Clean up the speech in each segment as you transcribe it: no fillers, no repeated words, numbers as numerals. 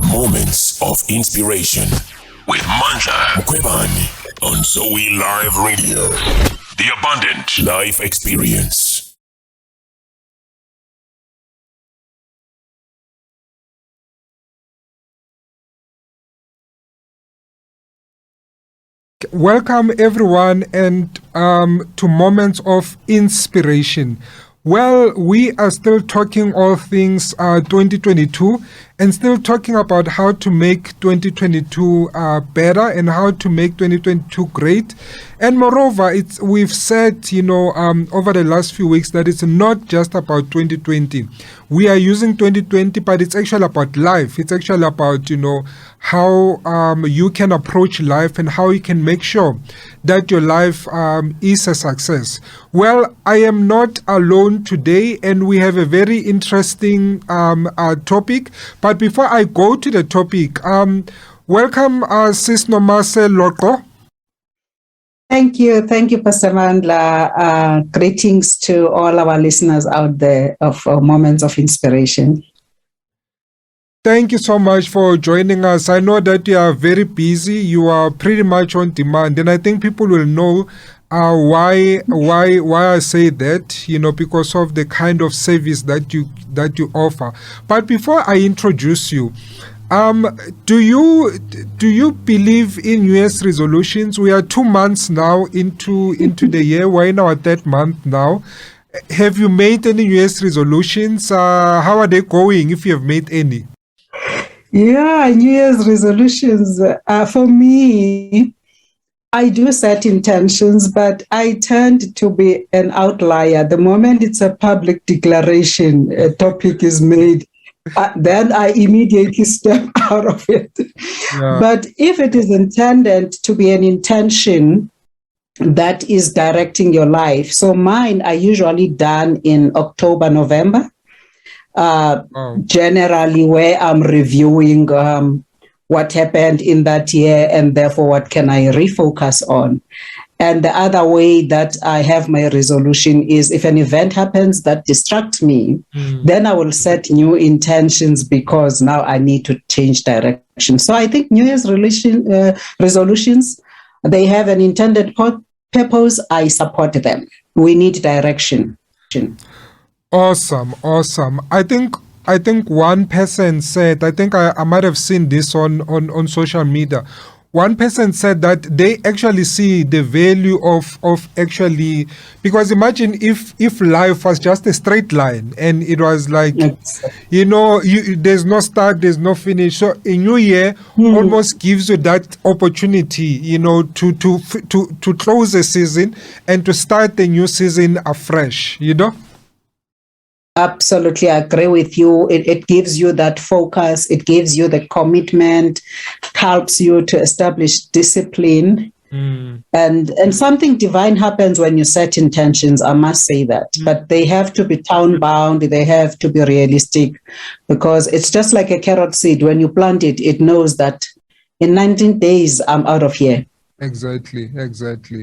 Moments of Inspiration with Mandla Mkhwebane on Zoe Live Radio. The Abundant Life Experience. Welcome everyone and to Moments of Inspiration. Well, we are still talking all things 2022 and still talking about how to make 2022 better and how to make 2022 great. And moreover, we've said, over the last few weeks that it's not just about 2020. We are using 2020, but it's actually about life. It's actually about, how you can approach life and how you can make sure that your life is a success. Well, I am not alone today, and we have a very interesting topic. But before I go to the topic, welcome Sis Nomase Loko. Thank you, Pastor Mandla. Greetings to all our listeners out there of Moments of Inspiration. Thank you so much for joining us. I know that you are very busy. You are pretty much on demand, and I think people will know why I say that. Because of the kind of service that you offer. But before I introduce you, do you believe in New Year's resolutions? We are 2 months now into the year. We're in our third month now. Have you made any New Year's resolutions? How are they going, if you have made any? Yeah, New Year's resolutions. For me, I do set intentions, but I tend to be an outlier. The moment it's a public declaration, a topic is made, then I immediately step out of it. Yeah. But if it is intended to be an intention that is directing your life, so mine are usually done in October, November. Generally where I'm reviewing what happened in that year and therefore what can I refocus on. And the other way that I have my resolution is if an event happens that distracts me, then I will set new intentions because now I need to change direction. So I think New Year's resolutions, they have an intended purpose. I support them. We need direction. Awesome. I think one person said, I think I might have seen this on social media. One person said that they actually see the value of actually, because imagine if life was just a straight line and it was like, there's no start, there's no finish. So a new year almost gives you that opportunity, to close the season and to start the new season afresh, Absolutely, I agree with you. It gives you that focus. It gives you the commitment, helps you to establish discipline. And something divine happens when you set intentions, I must say that. But they have to be town-bound. They have to be realistic because it's just like a carrot seed. When you plant it, it knows that in 19 days, I'm out of here. Exactly.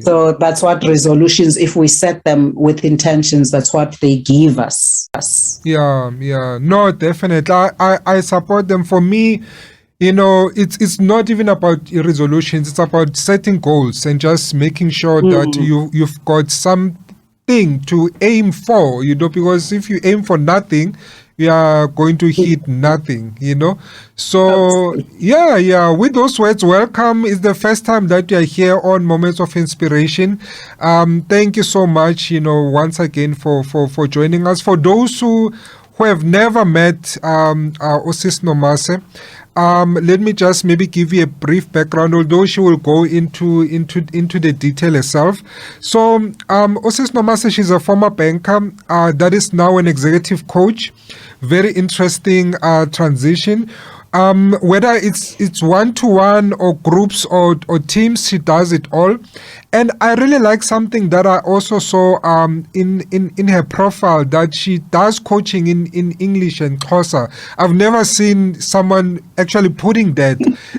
So that's what resolutions, if we set them with intentions, that's what they give us. Yeah. No, definitely. I support them. For me, it's not even about resolutions. It's about setting goals and just making sure that you've got something to aim for, because if you aim for nothing, you are going to hit nothing, So, yeah. With those words, welcome. It's the first time that you are here on Moments of Inspiration. Thank you so much, once again for joining us. For those who have never met Sis Nomase, let me just maybe give you a brief background, although she will go into the detail herself. So, Sis Nomase, she's a former banker that is now an executive coach. Very interesting transition. Whether it's one-to-one or groups or teams, she does it all. And I really like something that I also saw in her profile, that she does coaching in English and Xhosa. I've never seen someone actually putting that,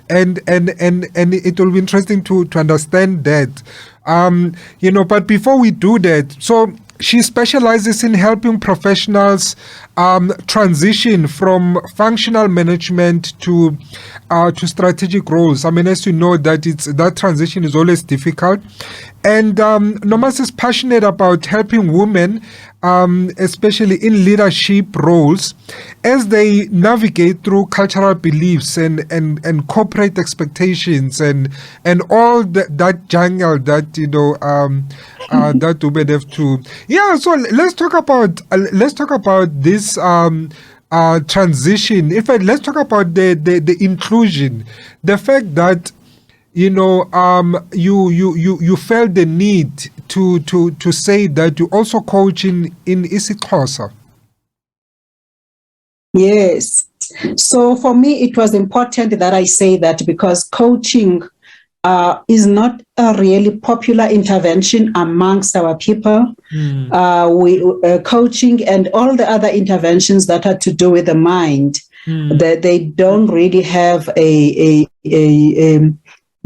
and it will be interesting to understand that. But before we do that, so she specializes in helping professionals transition from functional management to strategic roles. I mean, as you know, that transition is always difficult. And Nomas is passionate about helping women, especially in leadership roles, as they navigate through cultural beliefs and corporate expectations and all that jungle that that women have to. Yeah, so let's talk about this transition. In fact, let's talk about the inclusion, the fact that you felt the need to say that you also coach in isiXhosa. Yes. So for me, it was important that I say that because coaching is not a really popular intervention amongst our people. Coaching and all the other interventions that are to do with the mind, that they don't really have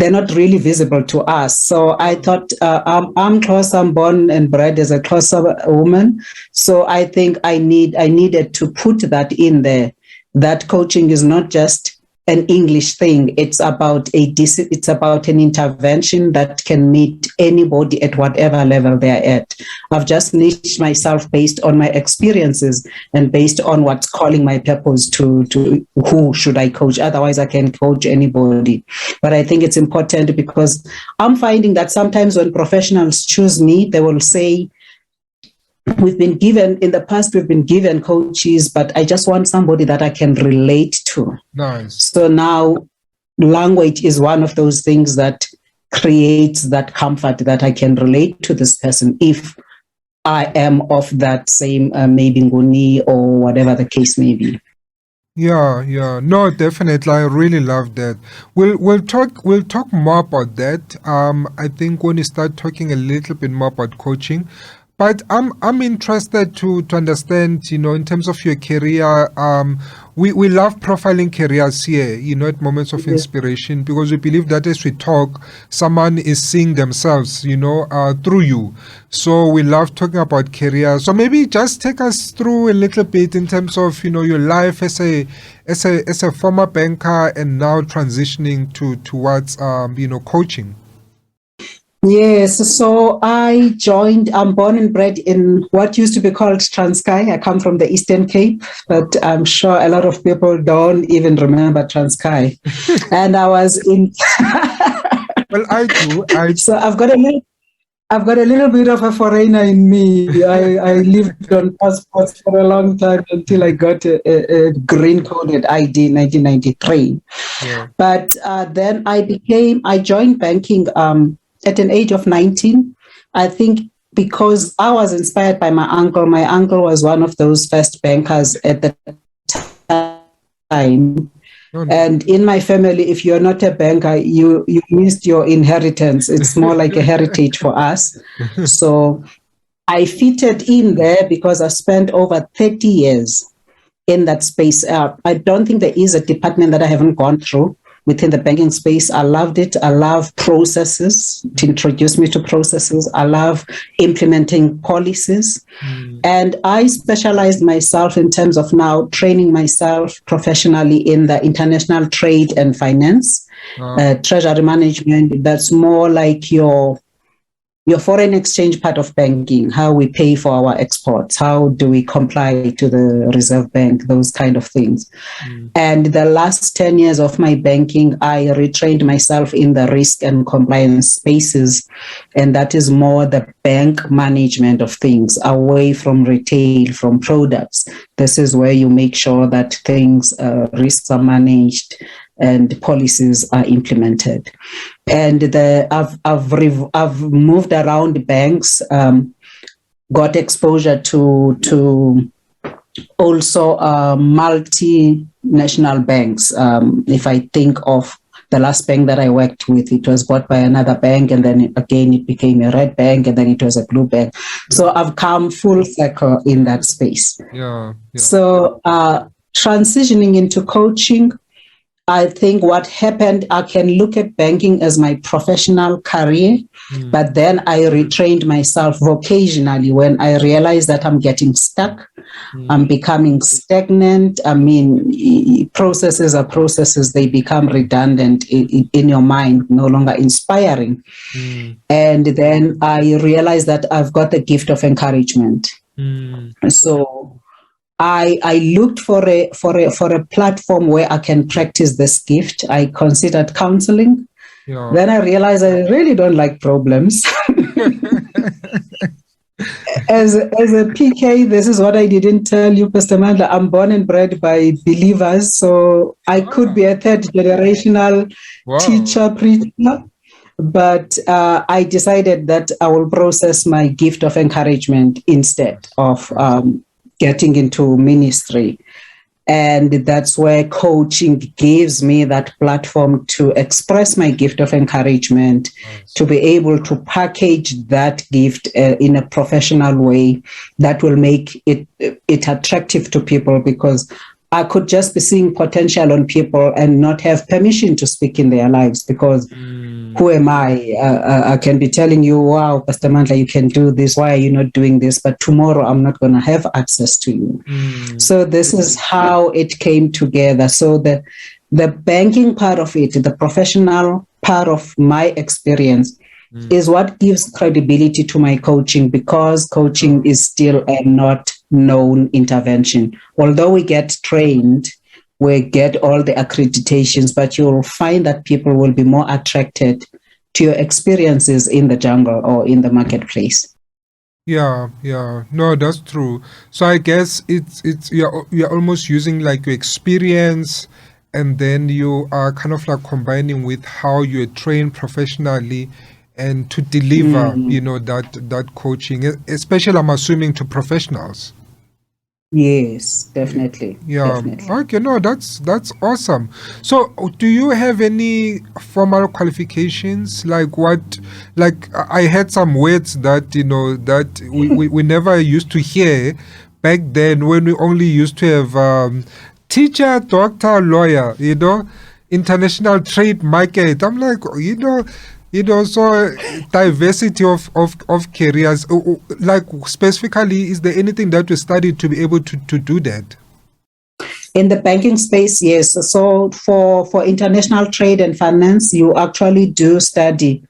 they're not really visible to us. So I thought I'm Xhosa, I'm born and bred as a Xhosa woman. So I think I needed to put that in there, that coaching is not just an English thing. It's about an intervention that can meet anybody at whatever level they're at. I've just niched myself based on my experiences and based on what's calling my purpose to who should I coach. Otherwise, I can coach anybody. But I think it's important because I'm finding that sometimes when professionals choose me, they will say, we've been given coaches, but I just want somebody that I can relate to. Nice. So now language is one of those things that creates that comfort that I can relate to this person if I am of that same maybe Nguni or whatever the case may be. Yeah. No, definitely. I really love that. We'll talk more about that. I think when you start talking a little bit more about coaching. But I'm interested to understand, in terms of your career, we love profiling careers here, at Moments of Inspiration, because we believe that as we talk, someone is seeing themselves, through you. So we love talking about careers. So maybe just take us through a little bit in terms of, your life as a former banker and now transitioning towards, coaching. Yes, so I'm born and bred in what used to be called Transkei. I come from the Eastern Cape, but I'm sure a lot of people don't even remember Transkei. And I was in... Well, I do. So I've got a little bit of a foreigner in me. I lived on passports for a long time until I got a green-coded ID in 1993. Yeah. But then I joined banking at an age of 19, I think because I was inspired by my uncle. My uncle was one of those first bankers at the time. And in my family, if you're not a banker, you missed your inheritance. It's more like a heritage for us. So I fitted in there because I spent over 30 years in that space. I don't think there is a department that I haven't gone through within the banking space. I loved it. I love processes, to introduce me to processes. I love implementing policies. And I specialized myself in terms of now training myself professionally in the international trade and finance, treasury management. That's more like your foreign exchange part of banking, how we pay for our exports, how do we comply to the Reserve Bank, those kind of things. And the last 10 years of my banking, I retrained myself in the risk and compliance spaces. And that is more the bank management of things, away from retail, from products. This is where you make sure that things, risks are managed and policies are implemented. And I've moved around banks, got exposure to also multinational banks. If I think of the last bank that I worked with, it was bought by another bank, and then again it became a red bank, and then it was a blue bank. So I've come full circle in that space. Yeah. So transitioning into coaching, I think what happened, I can look at banking as my professional career, but then I retrained myself vocationally when I realized that I'm getting stuck. I'm becoming stagnant. I mean, processes are processes, they become redundant in your mind, no longer inspiring. And then I realized that I've got the gift of encouragement. So I looked for a platform where I can practice this gift. I considered counseling. Yeah. Then I realized I really don't like problems. As a PK, this is what I didn't tell you, Pastor Mandla. I'm born and bred by believers, so I could be a third generational teacher, preacher. But I decided that I will process my gift of encouragement instead of getting into ministry. And that's where coaching gives me that platform to express my gift of encouragement, to be able to package that gift in a professional way that will make it attractive to people, because I could just be seeing potential on people and not have permission to speak in their lives, because who am I? I can be telling you, wow, Pastor Mandla, you can do this. Why are you not doing this? But tomorrow I'm not going to have access to you. So this is how it came together. So the banking part of it, the professional part of my experience is what gives credibility to my coaching, because coaching is still a not known intervention. Although we get trained, we get all the accreditations, but you'll find that people will be more attracted to your experiences in the jungle or in the marketplace. Yeah. No, that's true. So I guess it's you're almost using like your experience, and then you are kind of like combining with how you're trained professionally and to deliver, that coaching, especially I'm assuming to professionals. Yes, definitely. Yeah. Definitely. Okay. No, that's awesome. So, do you have any formal qualifications? Like what? Like I had some words that that we never used to hear back then, when we only used to have teacher, doctor, lawyer. International trade market. I'm like, so diversity of careers. Like specifically, is there anything that you studied to be able to do that? In the banking space, yes. So for international trade and finance, you actually do study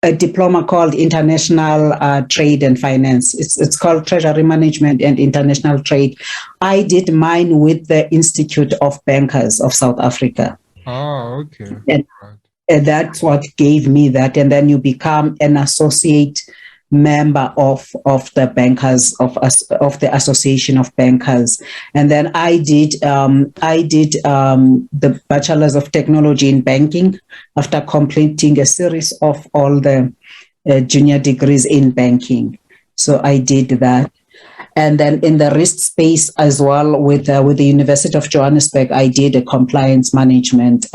a diploma called International Trade and Finance. It's called Treasury Management and International Trade. I did mine with the Institute of Bankers of South Africa. Oh, okay. And that's what gave me that. And then you become an associate member of the bankers of the Association of Bankers. And then I did the Bachelor's of Technology in Banking after completing a series of all the junior degrees in banking. So I did that. And then in the risk space as well, with the University of Johannesburg, I did a compliance management,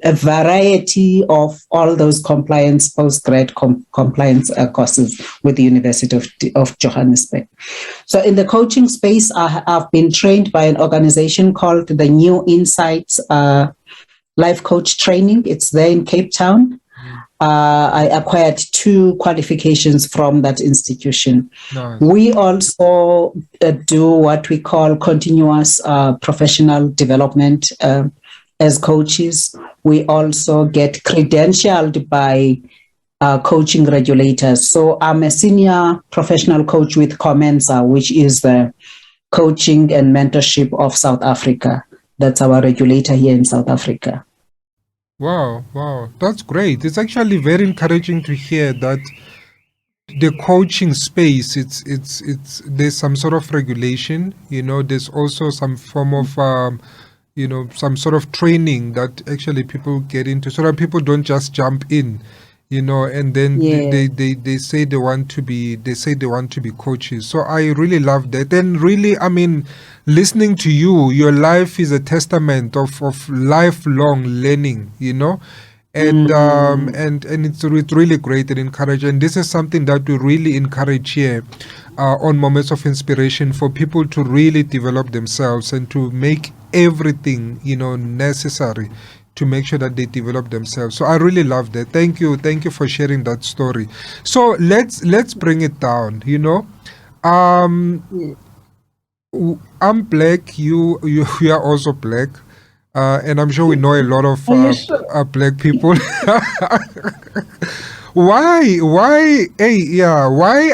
a variety of all those compliance, post-grad compliance courses with the University of Johannesburg. So in the coaching space, I've been trained by an organization called the New Insights Life Coach Training. It's there in Cape Town. I acquired 2 qualifications from that institution. Nice. We also do what we call continuous professional development as coaches. We also get credentialed by coaching regulators. So I'm a senior professional coach with Comensa, which is the coaching and mentorship of South Africa. That's our regulator here in South Africa. Wow, that's great. It's actually very encouraging to hear that the coaching space, it's there's some sort of regulation. There's also some form of some sort of training that actually people get into, so that people don't just jump in, and then they say they want to be coaches. So I really love that. And really, I mean, listening to you, your life is a testament of lifelong learning, and it's really great and encouraging. And this is something that we really encourage here on Moments of Inspiration, for people to really develop themselves and to make everything, necessary to make sure that they develop themselves. So I really love that. Thank you for sharing that story. So let's bring it down. I'm black. You you are also black, and I'm sure we know a lot of Are you sure? black people. Why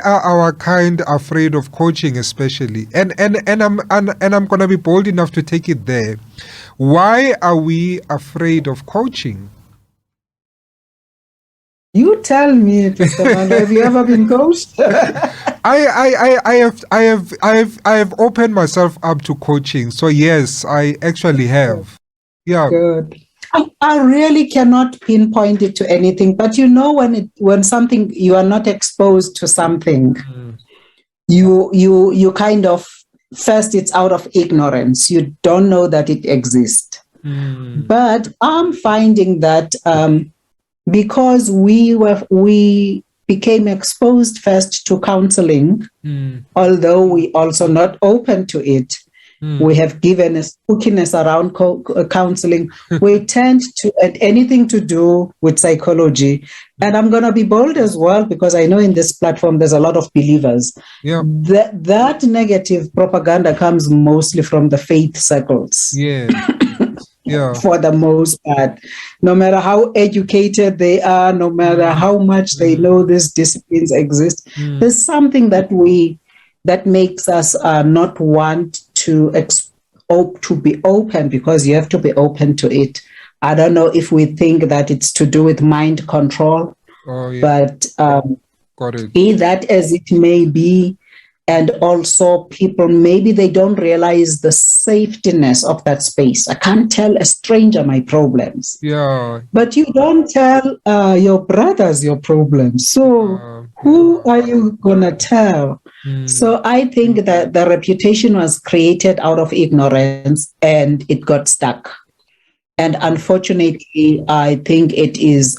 are our kind afraid of coaching, especially? And I'm gonna be bold enough to take it there. Why are we afraid of coaching? You tell me, Pastor Mandla, have you ever been coached? I have opened myself up to coaching. So yes, I actually have. Yeah. Good. I really cannot pinpoint it to anything, but when something, you are not exposed to something, you kind of, first it's out of ignorance. You don't know that it exists. But I'm finding that because we became exposed first to counseling, although we also not open to it. We have given a spookiness around counseling. We tend to, at anything to do with psychology. And I'm going to be bold as well, because I know in this platform there's a lot of believers. Yeah. That negative propaganda comes mostly from the faith circles. Yeah. Yeah. For the most part, no matter how educated they are, no matter how much they know these disciplines exist, there's something that makes us not want to be open, because you have to be open to it. I don't know if we think that it's to do with mind control, but Got it. be that as it may be, and also people, maybe they don't realize the safetiness of that space. I can't tell a stranger my problems. Yeah. But you don't tell your brothers your problems. So who are you going to tell? So I think that the reputation was created out of ignorance and it got stuck. And unfortunately, I think it is,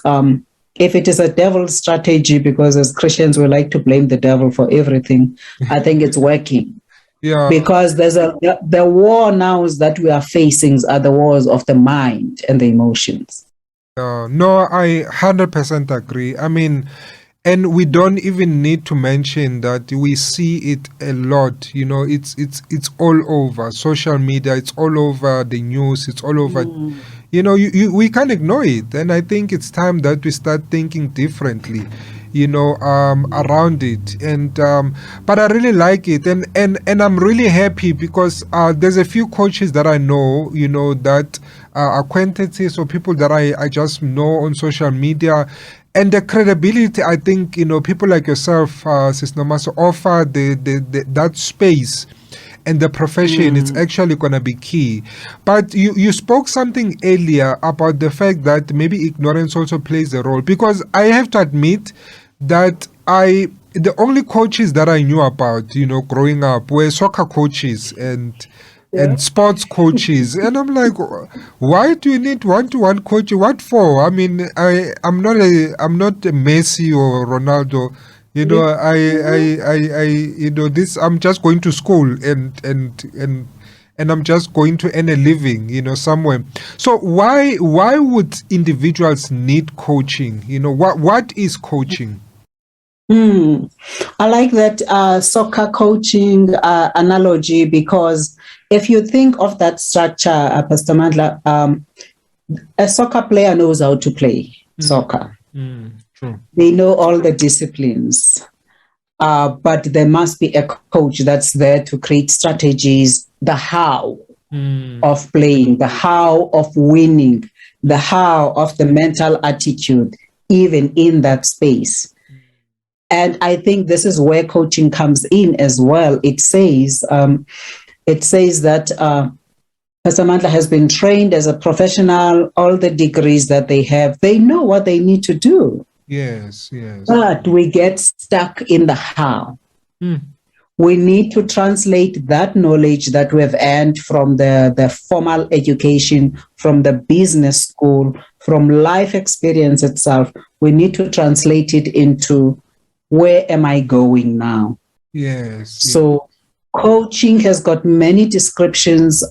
if it is a devil's strategy, because as Christians we like to blame the devil for everything, I think it's working. Yeah. Because the war now that we are facing are the wars of the mind and the emotions. No, I 100% agree. I mean, and we don't even need to mention that we see it a lot. It's all over social media. It's all over the news. It's all over. We can't ignore it. And I think it's time that we start thinking differently, around it. And but I really like it, and I'm really happy because there's a few coaches that I know, that acquaintances or people that I just know on social media. And the credibility, I think, people like yourself, Sis Nomaso, offer that space and the profession. It's actually going to be key. But you spoke something earlier about the fact that maybe ignorance also plays a role. Because I have to admit that the only coaches that I knew about, growing up were soccer coaches and sports coaches, and I'm like, why do you need one-to-one coaching? What for? I mean, I'm not a Messi or Ronaldo. This, I'm just going to school and I'm just going to earn a living, somewhere. So why would individuals need coaching? What is coaching? I like that soccer coaching analogy, because if you think of that structure, Pastor Mandla, a soccer player knows how to play soccer. True. They know all the disciplines, but there must be a coach that's there to create strategies, the how of playing, the how of winning, the how of the mental attitude, even in that space. And I think this is where coaching comes in as well. It says that Pastor Mandla has been trained as a professional, all the degrees that they have, they know what they need to do. Yes. But we get stuck in the how. We need to translate that knowledge that we've earned from the formal education, from the business school, from life experience itself. We need to translate it into, where am I going now? Yes. So coaching has got many descriptions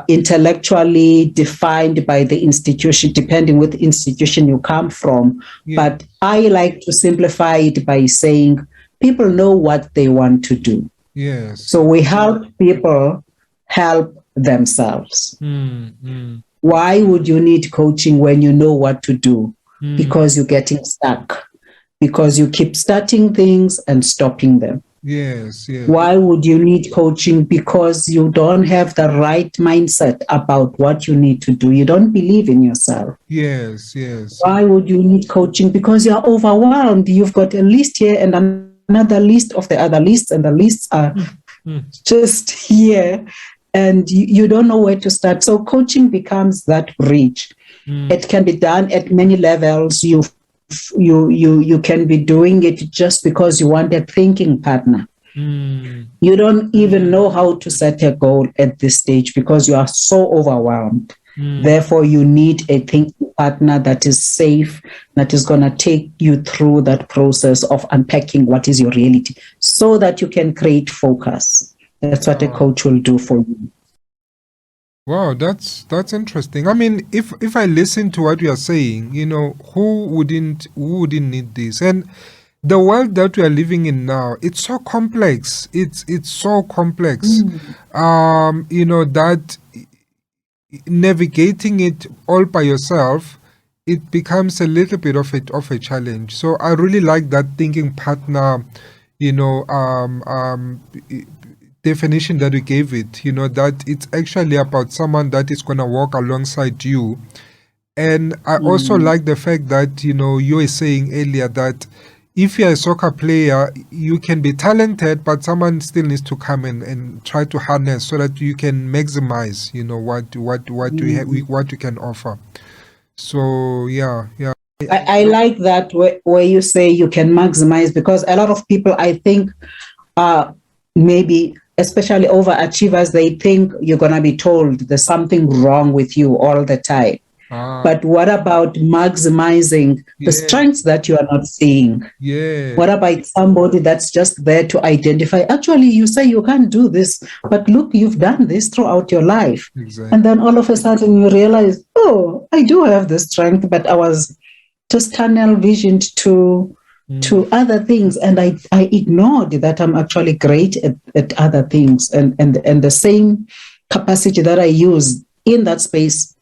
intellectually defined by the institution, depending which institution you come from. Yeah. But I like to simplify it by saying people know what they want to do. Yes. So we help people help themselves. Why would you need coaching when you know what to do? Because you're getting stuck. Because you keep starting things and stopping them. Yes, yes. Why would you need coaching? Because you don't have the right mindset about what you need to do. You don't believe in yourself. Yes, yes. Why would you need coaching? Because you're overwhelmed. You've got a list here and another list of the other lists, and the lists are just here, and you don't know where to start. So coaching becomes that bridge. It can be done at many levels. You can be doing it just because you want a thinking partner. You don't even know how to set a goal at this stage because you are so overwhelmed. Therefore, you need a thinking partner that is safe, that is going to take you through that process of unpacking what is your reality so that you can create focus. That's what a coach will do for you. Wow, that's interesting. I mean, if I listen to what you are saying, who wouldn't need this? And the world that we are living in now, it's so complex. It's so complex. That navigating it all by yourself, it becomes a little bit of a challenge. So I really like that thinking partner, definition that you gave it, that it's actually about someone that is going to walk alongside you. And I also like the fact that, you were saying earlier that if you're a soccer player, you can be talented, but someone still needs to come and try to harness so that you can maximize, what you can offer. So, yeah. I like that where you say you can maximize, because a lot of people, I think, maybe especially overachievers, they think you're going to be told there's something wrong with you all the time. But what about maximizing the strengths that you are not seeing? What about somebody that's just there to identify, actually, you say you can't do this, but look, you've done this throughout your life. Exactly. And then all of a sudden you realize, oh, I do have the strength, but I was just tunnel visioned to other things, and I ignored that I'm actually great at other things, and the same capacity that I use in that space,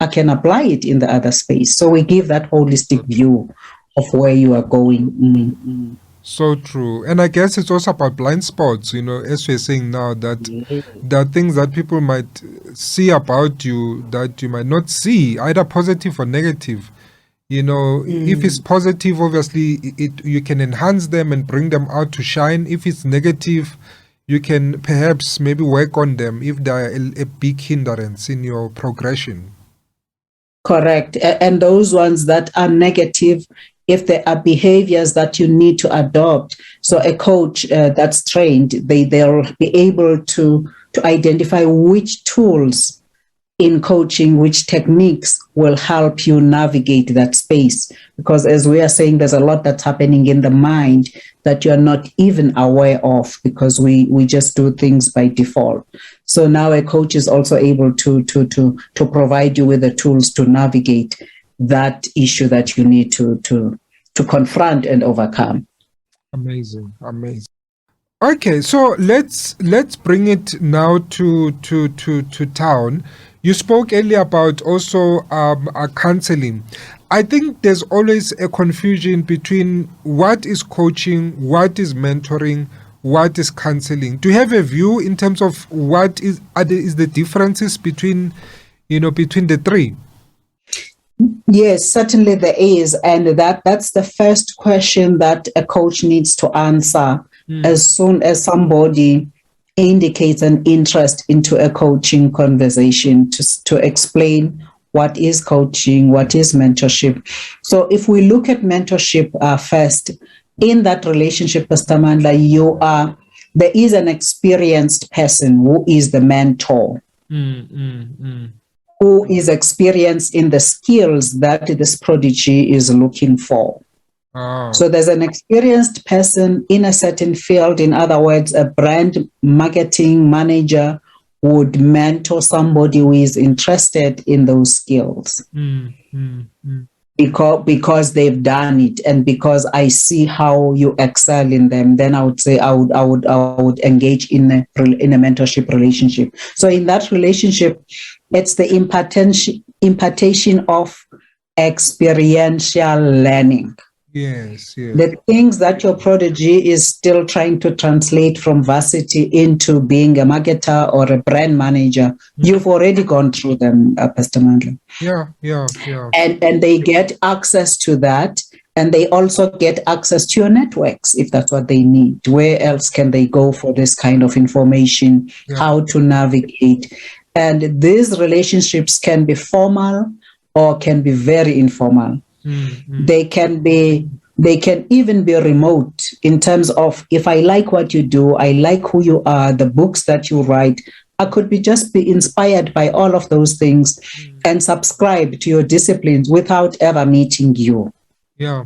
I can apply it in the other space. So we give that holistic view of where you are going. So true. And I guess it's also about blind spots, as we're saying now, that there are things that people might see about you that you might not see, either positive or negative. If it's positive, obviously you can enhance them and bring them out to shine. If it's negative, you can perhaps maybe work on them if they are a big hindrance in your progression. Correct. And those ones that are negative, if there are behaviors that you need to adopt, so a coach that's trained, they'll be able to identify which tools in coaching, which techniques will help you navigate that space. Because as we are saying, there's a lot that's happening in the mind that you're not even aware of, because we just do things by default. So now a coach is also able to provide you with the tools to navigate that issue that you need to confront and overcome. Amazing. Okay, so let's bring it now to town. You spoke earlier about also counseling. I think there's always a confusion between what is coaching, what is mentoring, what is counseling. Do you have a view in terms of what is the differences between the three? Yes, certainly there is, and that's the first question that a coach needs to answer as soon as somebody indicates an interest into a coaching conversation, to explain what is coaching, what is mentorship. So if we look at mentorship first, in that relationship, Pastor Mandla, there is an experienced person who is the mentor, who is experienced in the skills that this prodigy is looking for. So there's an experienced person in a certain field, in other words, a brand marketing manager would mentor somebody who is interested in those skills. Because they've done it, and because I see how you excel in them, then I would say I would engage in a mentorship relationship. So in that relationship, it's the impartation of experiential learning. Yes. The things that your prodigy is still trying to translate from varsity into being a marketer or a brand manager, you've already gone through them, Pastor Mandla. Yeah. And they get access to that, and they also get access to your networks if that's what they need. Where else can they go for this kind of information? How to navigate? And these relationships can be formal or can be very informal. They can even be remote in terms of, if I like what you do, I like who you are, the books that you write, I could just be inspired by all of those things and subscribe to your disciplines without ever meeting you. Yeah.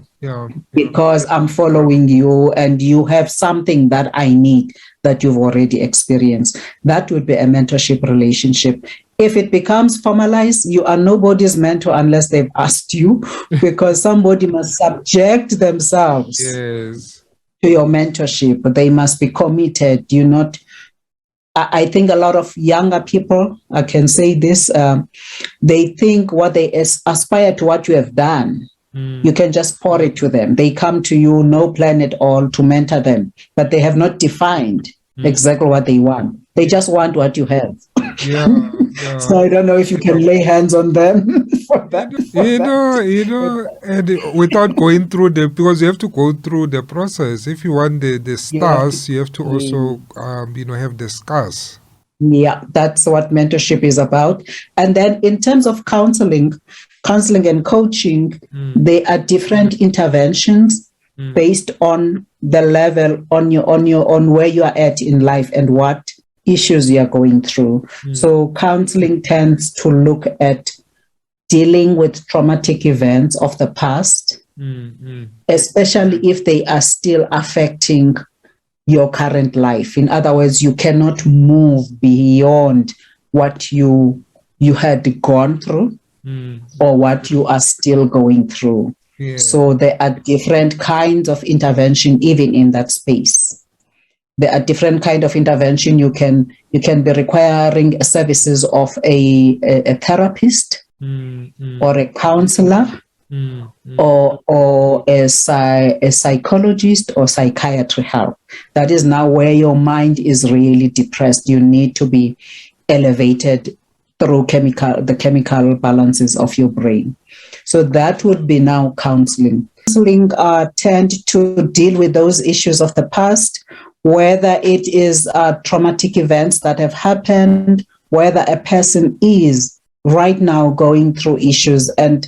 Because I'm following you and you have something that I need that you've already experienced. That would be a mentorship relationship. If it becomes formalized, you are nobody's mentor unless they've asked you, because somebody must subject themselves to your mentorship. They must be committed. I think a lot of younger people, I can say this, they think what they aspire to what you have done. You can just pour it to them. They come to you, no plan at all to mentor them, but they have not defined exactly what they want. They just want what you have. Yeah. So I don't know if you can lay hands on them for that. And without going through because you have to go through the process. If you want the stars, you have to also, have the scars. Yeah, that's what mentorship is about. And then in terms of counseling and coaching, there are different interventions based on the level on where you are at in life and what issues you are going through. So counseling tends to look at dealing with traumatic events of the past, especially if they are still affecting your current life. In other words, you cannot move beyond what you had gone through or what you are still going through. So there are different kinds of intervention even in that space. There are different kind of intervention. You can be requiring services of a therapist or a counselor or a psychologist or psychiatry help. That is now where your mind is really depressed. You need to be elevated through the chemical balances of your brain. So that would be now counseling. Counseling tend to deal with those issues of the past, whether it is traumatic events that have happened, whether a person is right now going through issues. And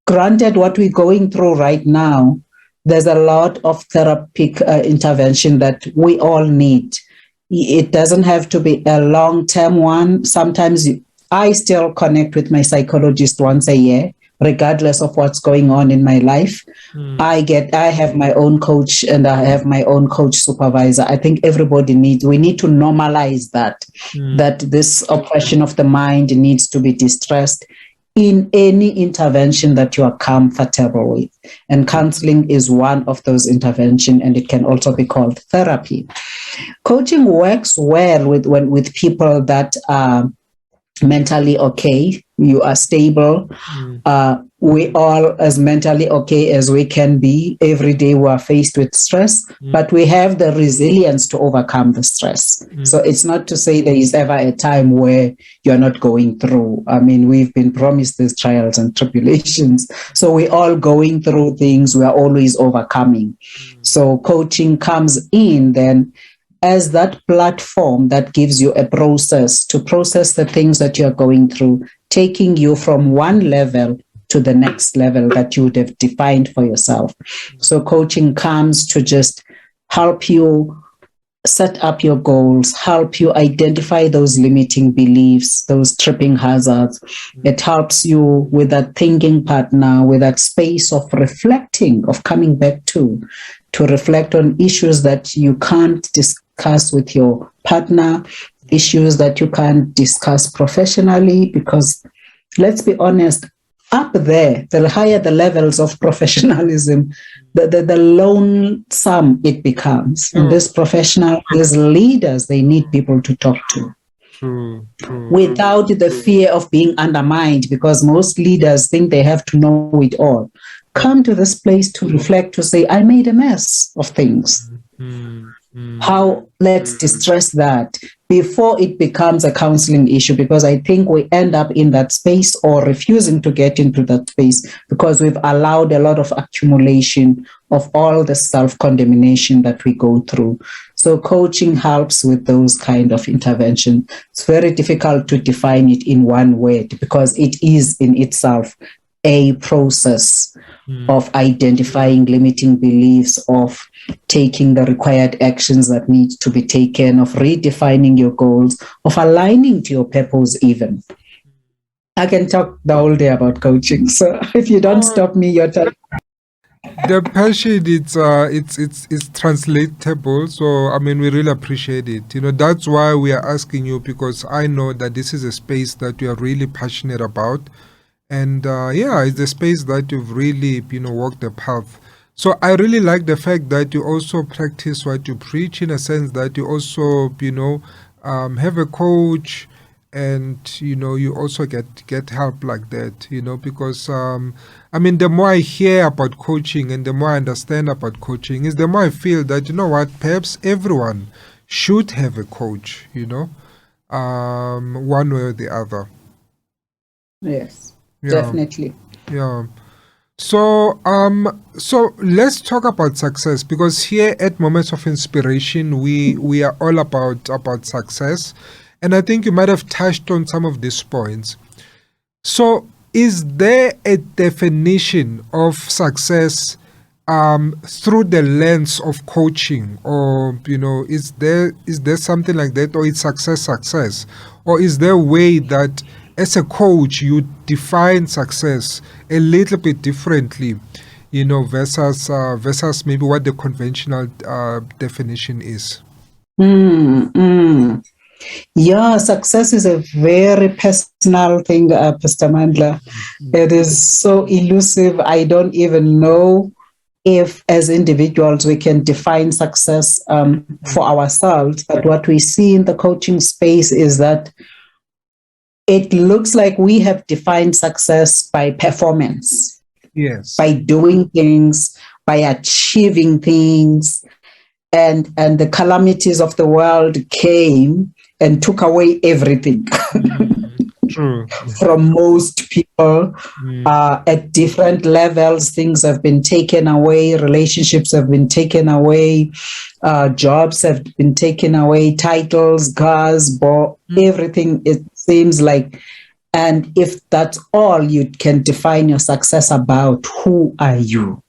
granted, what we're going through right now, there's a lot of therapeutic intervention that we all need. It doesn't have to be a long-term one. Sometimes I still connect with my psychologist once a year, regardless of what's going on in my life. I have my own coach and I have my own coach supervisor. I think we need to normalize that this oppression of the mind needs to be distressed in any intervention that you are comfortable with. And counseling is one of those interventions, and it can also be called therapy. Coaching works well with people that are mentally okay. You are stable. We all as mentally okay as we can be. Every day we are faced with stress, but we have the resilience to overcome the stress. So it's not to say there is ever a time where you're not going through. I mean, we've been promised these trials and tribulations. So we're all going through things. We are always overcoming. So coaching comes in then as that platform that gives you a process to process the things that you're going through, taking you from one level to the next level that you would have defined for yourself. So coaching comes to just help you set up your goals, help you identify those limiting beliefs, those tripping hazards. It helps you with that thinking partner, with that space of reflecting, of coming back to reflect on issues that you can't discuss with your partner, issues that you can't discuss professionally, because let's be honest, up there, the higher the levels of professionalism, the lonesome it becomes. And these leaders, they need people to talk to. True. Without the fear of being undermined, because most leaders think they have to know it all. Come to this place to reflect, to say, I made a mess of things. How, let's distress that before it becomes a counseling issue, because I think we end up in that space or refusing to get into that space because we've allowed a lot of accumulation of all the self-condemnation that we go through. So coaching helps with those kind of intervention. It's very difficult to define it in one word because it is in itself a process of identifying limiting beliefs, of taking the required actions that need to be taken, of redefining your goals, of aligning to your purpose even. I can talk the whole day about coaching, so if you don't stop me, you're telling. The passion, it's translatable. So I mean, we really appreciate it. That's why we are asking you, because I know that this is a space that you are really passionate about. And it's the space that you've really, walked the path. So I really like the fact that you also practice what you preach, in a sense that you also, have a coach, and you also get help like that. Because the more I hear about coaching and the more I understand about coaching, is the more I feel that perhaps everyone should have a coach. One way or the other. Yes. Definitely. Yeah. So let's talk about success, because here at Moments of Inspiration, we are all about success, and I think you might have touched on some of these points. So, is there a definition of success through the lens of coaching, or is there something like that, or is success, or is there a way that as a coach you define success a little bit differently, versus maybe what the conventional definition is? Yeah, success is a very personal thing, Pastor Mandla. It is so elusive. I don't even know if as individuals we can define success for ourselves. But what we see in the coaching space is that it looks like we have defined success by performance. Yes. By doing things, by achieving things. And the calamities of the world came and took away everything. True. From most people at different levels, things have been taken away, relationships have been taken away, jobs have been taken away, titles, cars, everything, it seems like. And if that's all you can define your success about, who are you?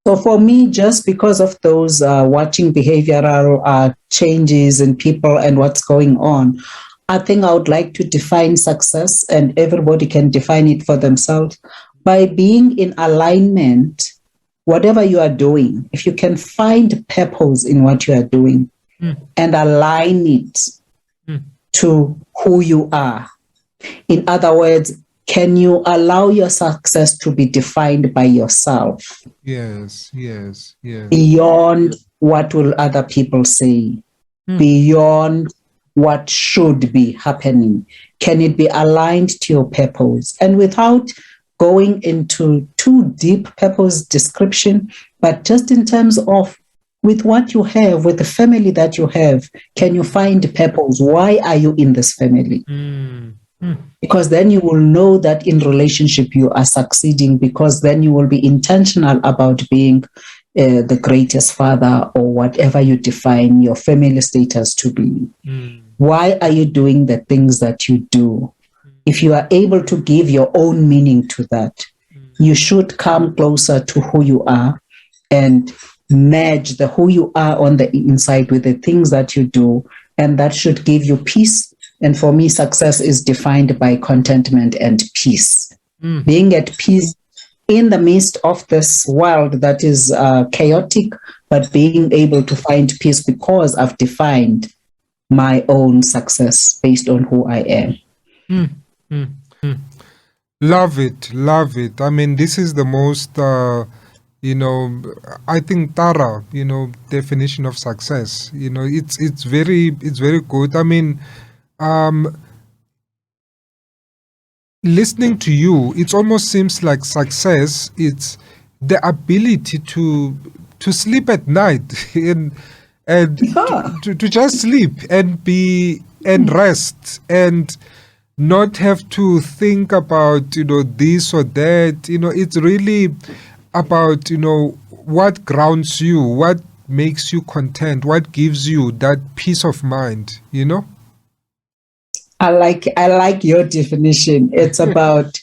So for me, just because of those watching behavioral changes in people and what's going on, I think I would like to define success, and everybody can define it for themselves, by being in alignment, whatever you are doing. If you can find purpose in what you are doing and align it to who you are. In other words, can you allow your success to be defined by yourself? Yes. Beyond what will other people say, beyond what should be happening. Can it be aligned to your purpose? And without going into too deep purpose description, but just in terms of with what you have, with the family that you have, can you find purpose? Why are you in this family? Because then you will know that in relationship you are succeeding, because then you will be intentional about being the greatest father, or whatever you define your family status to be. Why are you doing the things that you do? If you are able to give your own meaning to that, you should come closer to who you are and merge the who you are on the inside with the things that you do, and that should give you peace. And for me, success is defined by contentment and peace. Being at peace in the midst of this world that is chaotic, but being able to find peace because I've defined my own success based on who I am. Mm, mm, mm. Love it, love it. I mean, this is the most, I think thorough, definition of success. It's very good. I mean, listening to you, it almost seems like success. It's the ability to sleep at night and to just sleep and be and rest and not have to think about this or that. It's really about what grounds you, what makes you content, what gives you that peace of mind. I like your definition. It's about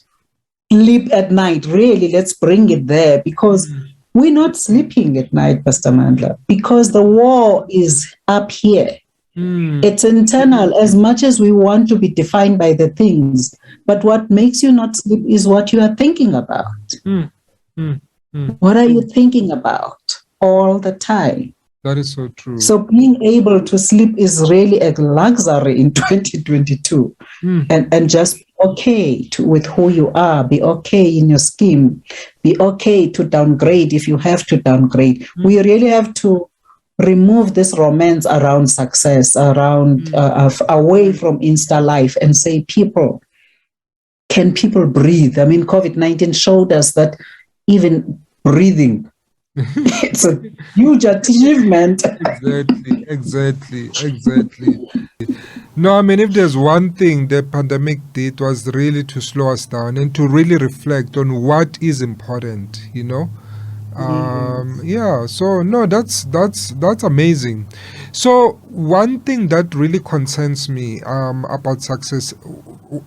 sleep at night. Really, let's bring it there, because we're not sleeping at night, Pastor Mandla, because the war is up here. It's internal as much as we want to be defined by the things. But what makes you not sleep is what you are thinking about. What are you thinking about all the time? That is so true. So being able to sleep is really a luxury in 2022. And just be okay with who you are. Be okay in your scheme. Be okay to downgrade if you have to downgrade. We really have to remove this romance around success, around away from Insta life, and say, can people breathe? I mean, COVID-19 showed us that even breathing, it's a huge achievement. Exactly. No, I mean, if there's one thing the pandemic did was really to slow us down and to really reflect on what is important, so no, that's amazing. So one thing that really concerns me about success,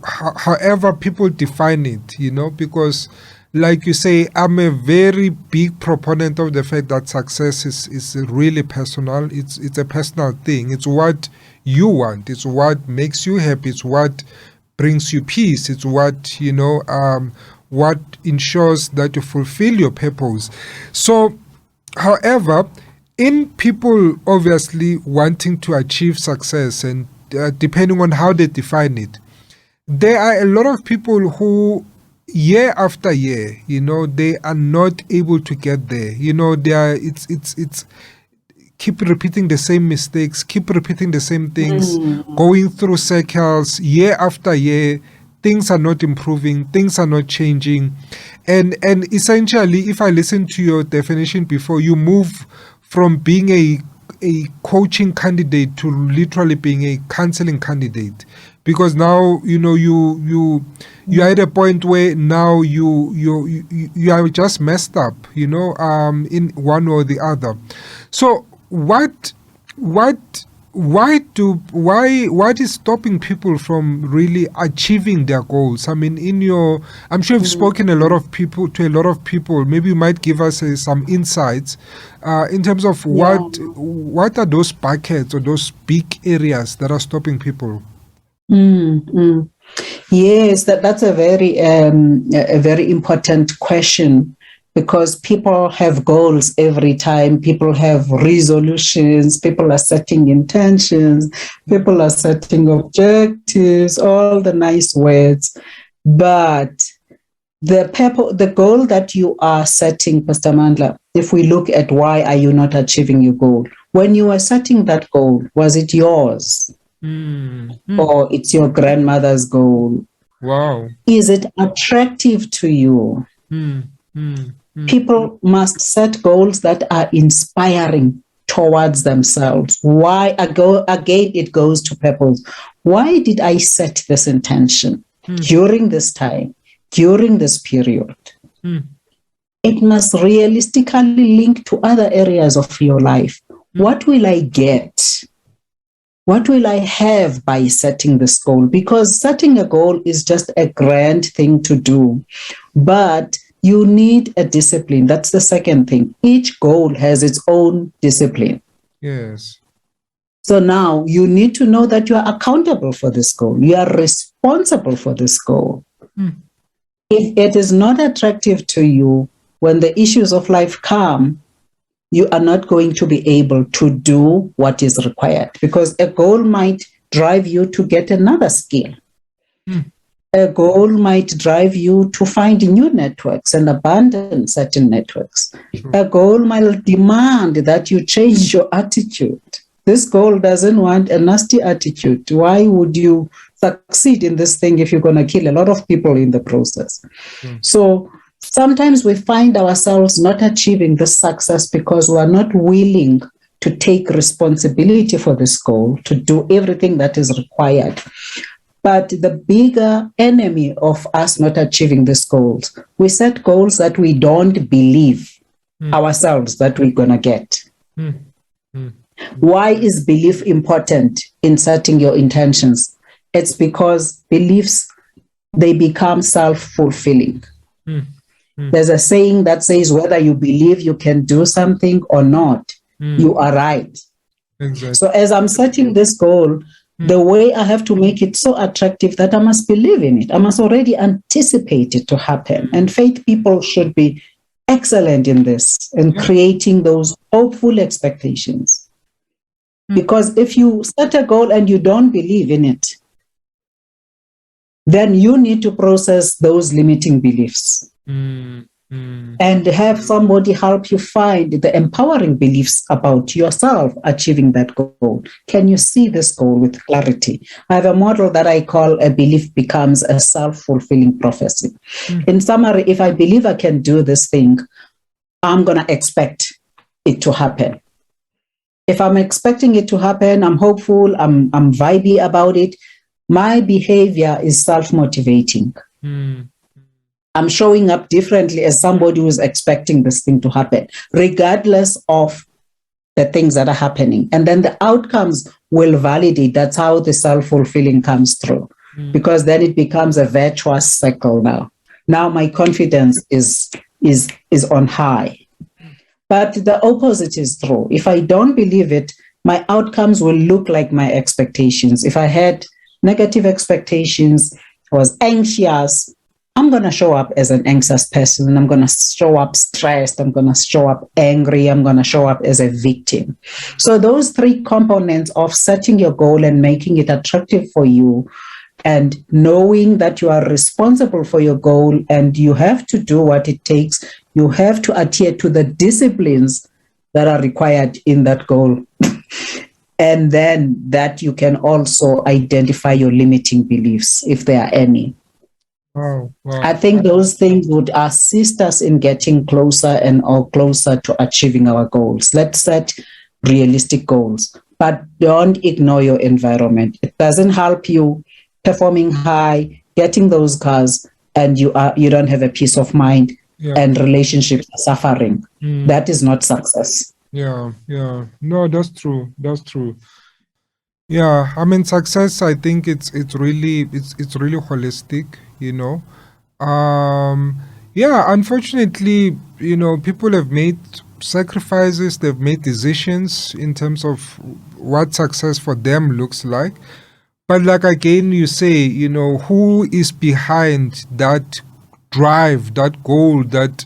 however people define it, because like you say, I'm a very big proponent of the fact that success is really personal. It's a personal thing. It's what you want. It's what makes you happy. It's what brings you peace. It's what ensures that you fulfill your purpose. So, however, in people obviously wanting to achieve success, and depending on how they define it, there are a lot of people who year after year, they are not able to get there. They are it's keep repeating the same mistakes, keep repeating the same things, going through circles year after year. Things are not improving, things are not changing. And essentially, if I listen to your definition before, you move from being a coaching candidate to literally being a counseling candidate. Because now, you are at a point where now you are just messed up, in one or the other. So what is stopping people from really achieving their goals? I mean, I'm sure you've spoken to a lot of people. Maybe you might give us some insights in terms of what are those buckets or those big areas that are stopping people? Yes, that's a very important question, because people have goals every time. People have resolutions. People are setting intentions. People are setting objectives, all the nice words. But the goal that you are setting, Pastor Mandla, if we look at why are you not achieving your goal? When you were setting that goal, was it yours? Or it's your grandmother's goal? Wow. Is it attractive to you? People must set goals that are inspiring towards themselves. Why? Again, it goes to purpose. Why did I set this intention during this time, during this period? It must realistically link to other areas of your life. What will I get? What will I have by setting this goal? Because setting a goal is just a grand thing to do, but you need a discipline. That's the second thing. Each goal has its own discipline. Yes. So now you need to know that you are accountable for this goal. You are responsible for this goal. If it is not attractive to you, when the issues of life come, you are not going to be able to do what is required, because a goal might drive you to get another skill. A goal might drive you to find new networks and abandon certain networks. A goal might demand that you change your attitude. This goal doesn't want a nasty attitude. Why would you succeed in this thing if you're going to kill a lot of people in the process? So sometimes we find ourselves not achieving this success because we are not willing to take responsibility for this goal, to do everything that is required. But the bigger enemy of us not achieving these goals, we set goals that we don't believe ourselves that we're going to get. Why is belief important in setting your intentions? It's because beliefs, they become self-fulfilling. There's a saying that says whether you believe you can do something or not, you are right. Exactly. So as I'm setting this goal, the way I have to make it so attractive that I must believe in it. I must already anticipate it to happen. And faith people should be excellent in this, in creating those hopeful expectations. Because if you set a goal and you don't believe in it, then you need to process those limiting beliefs. And have somebody help you find the empowering beliefs about yourself achieving that goal. Can you see this goal with clarity? I have a model that I call a belief becomes a self-fulfilling prophecy. In summary, if I believe I can do this thing, I'm going to expect it to happen. If I'm expecting it to happen, I'm hopeful, I'm vibey about it, my behavior is self-motivating. I'm showing up differently as somebody who's expecting this thing to happen, regardless of the things that are happening. And then the outcomes will validate. That's how the self-fulfilling comes through, because then it becomes a virtuous cycle now. Now my confidence is on high. But the opposite is true. If I don't believe it, my outcomes will look like my expectations. If I had negative expectations, I was anxious, I'm going to show up as an anxious person. I'm going to show up stressed. I'm going to show up angry. I'm going to show up as a victim. So those three components of setting your goal and making it attractive for you, and knowing that you are responsible for your goal and you have to do what it takes, you have to adhere to the disciplines that are required in that goal. And then that you can also identify your limiting beliefs, if there are any. Wow. I think those things would assist us in getting closer and or closer to achieving our goals. Let's set realistic goals, but don't ignore your environment. It doesn't help you performing high, getting those cars, and you don't have a peace of mind, and relationships are suffering. That is not success. Yeah. No, that's true. Yeah, I mean, success, I think it's really holistic, you know. Unfortunately, you know, people have made sacrifices, they've made decisions in terms of what success for them looks like. But like again, you say, you know, who is behind that drive, that goal, that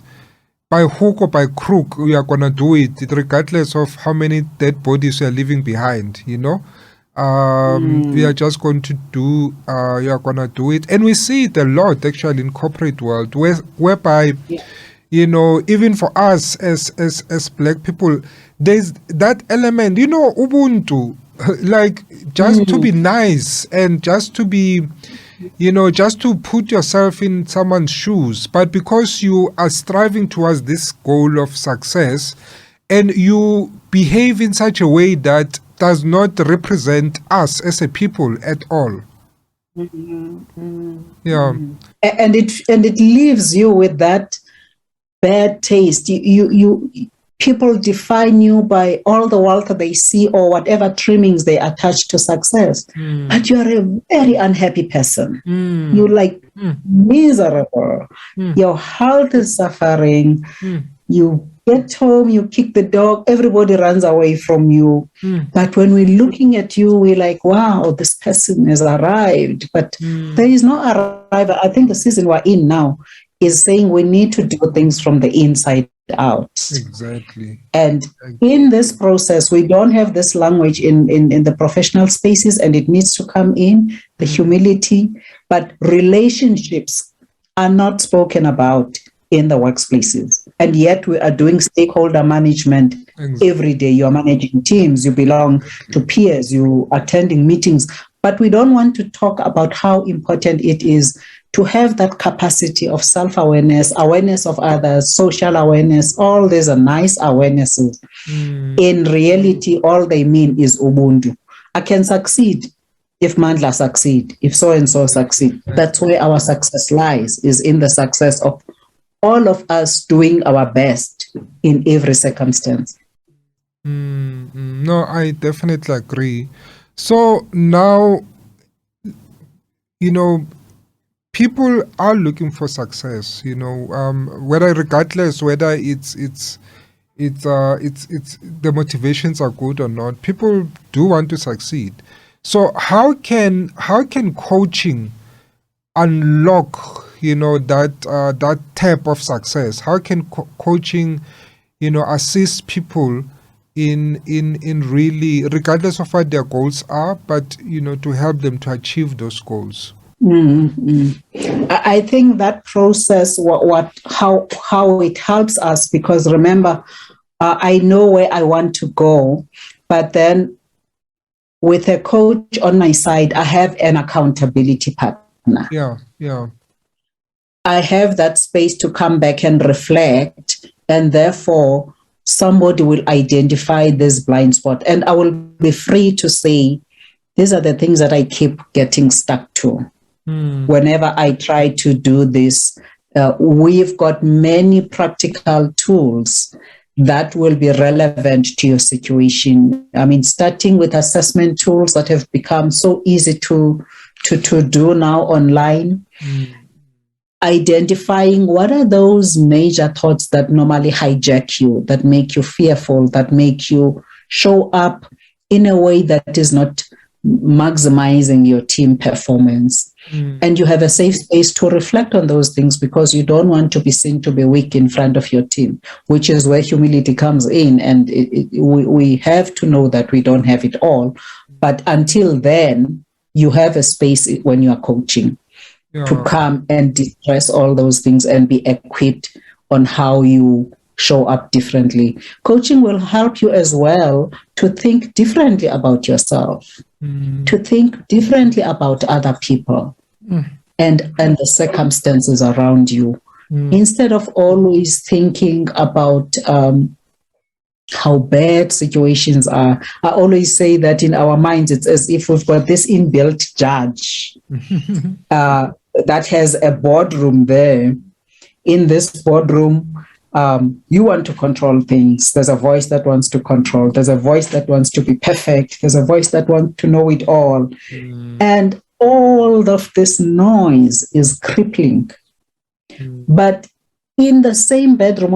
by hook or by crook, we are going to do it, regardless of how many dead bodies we are leaving behind, you know. We are just going to do, you are going to do it. And we see it a lot actually in corporate world, whereby, you know, even for us as black people, there's that element, you know, Ubuntu, like just to be nice and just to be, you know, just to put yourself in someone's shoes. But because you are striving towards this goal of success and you behave in such a way that does not represent us as a people at all. Yeah. And it leaves you with that bad taste. You people define you by all the wealth that they see or whatever trimmings they attach to success. But you are a very unhappy person. You're like miserable. Your health is suffering. You get home, you kick the dog, everybody runs away from you. But when we're looking at you, we're like, wow, this person has arrived. But there is no arrival. I think the season we're in now is saying we need to do things from the inside out. Exactly. And in this process, we don't have this language in the professional spaces, and it needs to come in, the humility, but relationships are not spoken about in the workplaces. And yet we are doing stakeholder management every day. You are managing teams, you belong to peers, you are attending meetings, but we don't want to talk about how important it is to have that capacity of self-awareness, awareness of others, social awareness. All these are nice awarenesses. In reality, all they mean is Ubuntu. I can succeed if Mandla succeed, if so-and-so succeed. That's where our success lies, is in the success of all of us doing our best in every circumstance. No, I definitely agree. So now, people are looking for success, regardless whether it's the motivations are good or not. People do want to succeed. So how can coaching unlock that tap of success? How can coaching assist people in really, regardless of what their goals are, but to help them to achieve those goals? I think that process, how it helps us, because remember, I know where I want to go, but then with a coach on my side, I have an accountability partner. Yeah. I have that space to come back and reflect, and therefore somebody will identify this blind spot, and I will be free to say, these are the things that I keep getting stuck to. Whenever I try to do this, we've got many practical tools that will be relevant to your situation. I mean, starting with assessment tools that have become so easy to do now online. Identifying what are those major thoughts that normally hijack you, that make you fearful, that make you show up in a way that is not maximizing your team performance. And you have a safe space to reflect on those things, because you don't want to be seen to be weak in front of your team, which is where humility comes in. And we have to know that we don't have it all. But until then, you have a space when you are coaching to come and distress all those things and be equipped on how you show up differently. Coaching will help you as well to think differently about yourself, to think differently about other people and the circumstances around you. Instead of always thinking about how bad situations are. I always say that in our minds, it's as if we've got this inbuilt judge that has a boardroom there. In this boardroom, you want to control things. There's a voice that wants to control. There's a voice that wants to be perfect. There's a voice that wants to know it all. And all of this noise is crippling. But in the same boardroom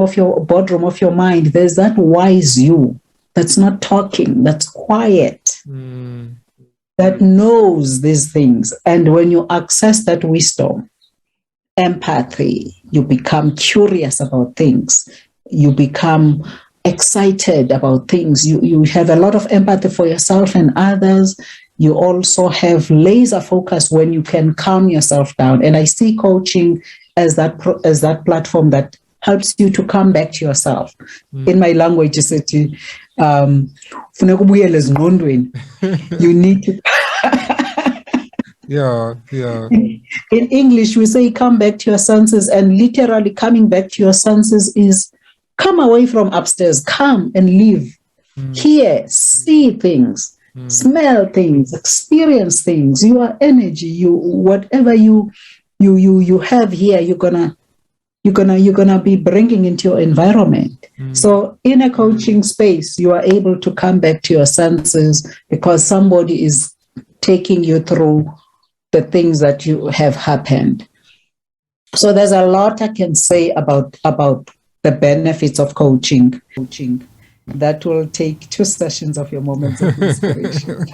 of your mind, there's that wise you that's not talking, that's quiet, that knows these things. And when you access that wisdom, empathy, you become curious about things, you become excited about things, you have a lot of empathy for yourself and others. You also have laser focus when you can calm yourself down. And I see coaching as that platform that helps you to come back to yourself. In my language, you say, you need to. Yeah. In English, we say come back to your senses, and literally coming back to your senses is come away from upstairs, come and live, hear, see things, smell things, experience things. Your energy, whatever you have here, you're gonna be bringing into your environment. So in a coaching space, you are able to come back to your senses because somebody is taking you through the things that you have happened. So there's a lot I can say about the benefits of coaching. That will take 2 sessions of your moments of inspiration.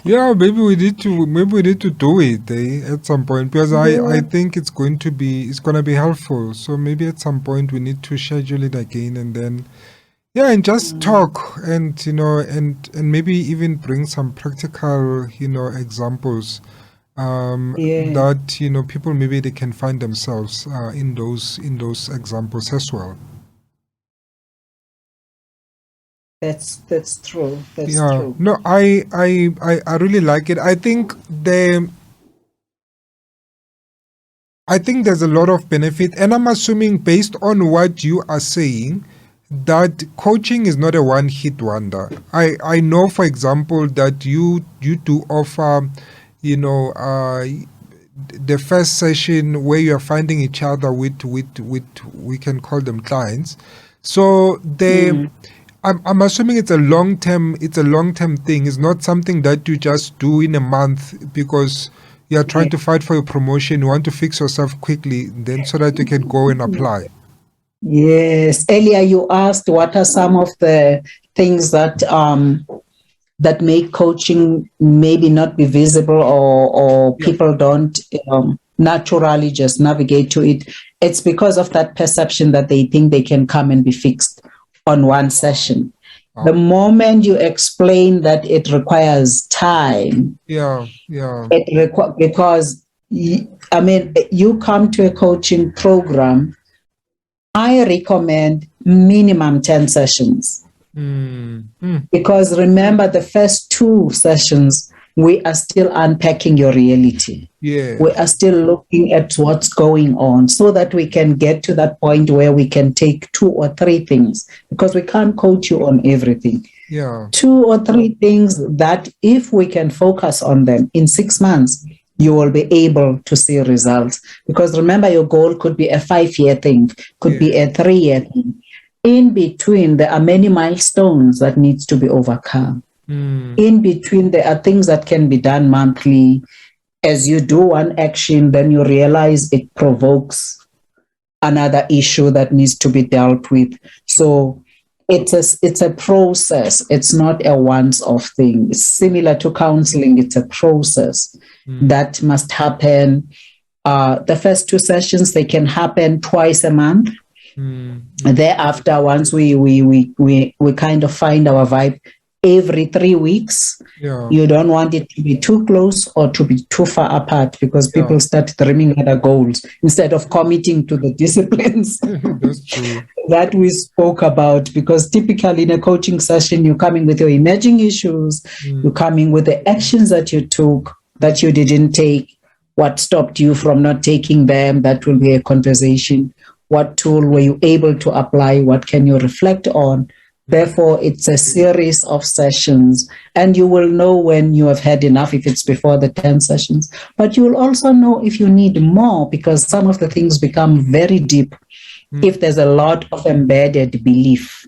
Yeah, maybe we need to do it at some point, because I think it's gonna be helpful. So maybe at some point we need to schedule it again, and then and just talk, and and maybe even bring some practical examples Yeah. that people maybe they can find themselves in those examples as well. That's true. That's Yeah, true. no, I really like it. I think there's a lot of benefit, and I'm assuming based on what you are saying that coaching is not a one-hit wonder. I know, for example, that you do offer, you know, the first session where you are finding each other with we can call them clients. So I'm assuming it's a long term thing. It's not something that you just do in a month because you are trying to fight for your promotion. You want to fix yourself quickly, then so that you can go and apply. Yes. Earlier you asked what are some of the things that make coaching maybe not be visible, or people don't naturally just navigate to it. It's because of that perception that they think they can come and be fixed on one session. The moment you explain that it requires time, because you come to a coaching program, I recommend minimum 10 sessions. Because remember, the first 2 sessions, we are still unpacking your reality. Yeah. We are still looking at what's going on so that we can get to that point where we can take 2 or 3 things, because we can't coach you on everything. Yeah. 2 or 3 things that if we can focus on them in 6 months, you will be able to see results. Because remember, your goal could be a 5-year thing, could be a 3-year thing. In between, there are many milestones that needs to be overcome. In between, there are things that can be done monthly. As you do one action, then you realize it provokes another issue that needs to be dealt with. So it's a process. It's not a once-off thing. It's similar to counseling. It's a process that must happen. The first 2 sessions, they can happen twice a month. Thereafter, once we kind of find our vibe, every 3 weeks. You don't want it to be too close or to be too far apart, because people start dreaming other goals instead of committing to the disciplines that we spoke about. Because typically in a coaching session, you're coming with your emerging issues, you're coming with the actions that you took, that you didn't take, what stopped you from not taking them. That will be a conversation. What tool were you able to apply? What can you reflect on? Therefore, it's a series of sessions, and you will know when you have had enough if it's before the 10 sessions. But you will also know if you need more, because some of the things become very deep if there's a lot of embedded belief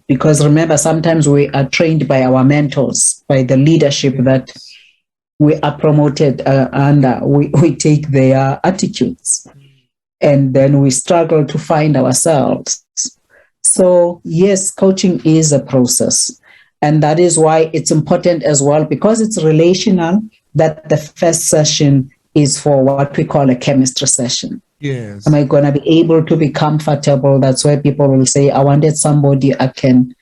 because remember, sometimes we are trained by our mentors, by the leadership that we are promoted under. We take their attitudes, and then we struggle to find ourselves. So yes, coaching is a process. And that is why it's important as well, because it's relational, that the first session is for what we call a chemistry session. Yes. Am I going to be able to be comfortable? That's where people will say, I wanted somebody I can